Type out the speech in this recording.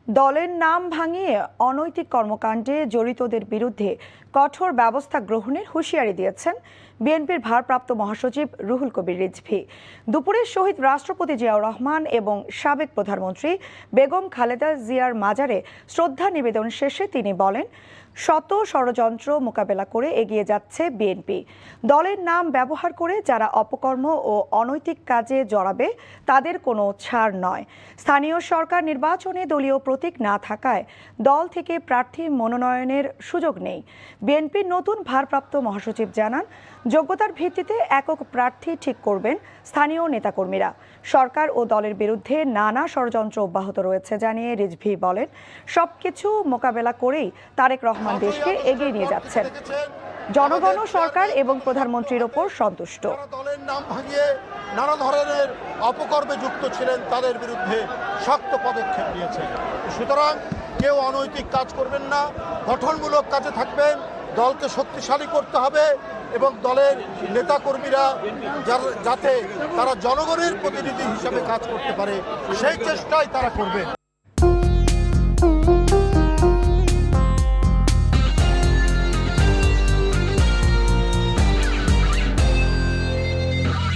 দলের নাম ভাঙিয়ে অনৈতিক কর্মকাণ্ডে জড়িতদের বিরুদ্ধে কঠোর ব্যবস্থা গ্রহণের হুঁশিয়ারি দিয়েছেন বিএনপির ভারপ্রাপ্ত মহাসচিব রুহুল কবির রিজভী। দুপুরে শহীদ রাষ্ট্রপতি জিয়াউর রহমান এবং সাবেক প্রধানমন্ত্রী বেগম খালেদা জিয়ার মাজারে শ্রদ্ধা নিবেদন শেষে তিনি বলেন, শত ষড়যন্ত্র মোকাবেলা করে এগিয়ে যাচ্ছে বিএনপি। দলের নাম ব্যবহার করে যারা অপকর্ম ও অনৈতিক কাজে জড়াবে তাদের কোনো ছাড় নয়। স্থানীয় সরকার নির্বাচনে দলীয় প্রতীক না থাকায় দল থেকে প্রার্থী মনোনয়নের সুযোগ নেই। বিএনপির নতুন ভারপ্রাপ্ত মহাসচিব জানান, যোগ্যতার ভিত্তিতে একক প্রার্থী ঠিক করবেন স্থানীয় নেতাকর্মীরা। সরকার ও দলের বিরুদ্ধে নানা ষড়যন্ত্র অব্যাহত রয়েছে জানিয়ে রিজভী বলেন, সবকিছু মোকাবেলা করেই তারেক রহমান দেশকে এগিয়ে নিয়ে যাচ্ছেন। জনগণ সরকার এবং প্রধানমন্ত্রীর ওপর সন্তুষ্ট। দলের নাম ভাঙিয়ে নানা ধরনের অপকর্মে যুক্ত ছিলেন তাদের বিরুদ্ধে শক্ত পদক্ষেপ নিয়েছে। সুতরাং কেউ অনৈতিক কাজ করবেন না, গঠনমূলক কাজে থাকবেন। দলকে শক্তিশালী করতে হবে এবং দলের নেতাকর্মীরা যাতে তারা জনগণের প্রতিনিধি হিসেবে কাজ করতে পারে সেই চেষ্টাই তারা করবেন।